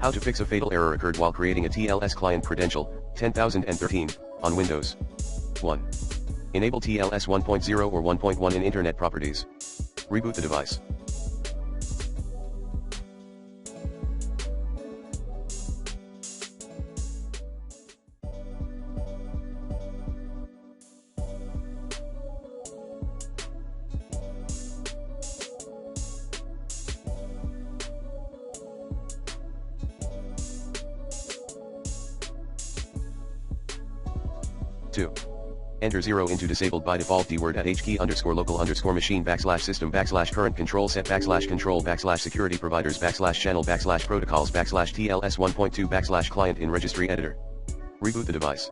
How to fix a fatal error occurred while creating a TLS client Credential, 10013, on Windows. 1. Enable TLS 1.0 or 1.1 in Internet Properties. Reboot the device. Two. Enter 0 into disabled by default dword at HKey _ local _ machine / system / current control set / control / security providers / channel / protocols / TLS 1.2 / client in registry editor. Reboot the device.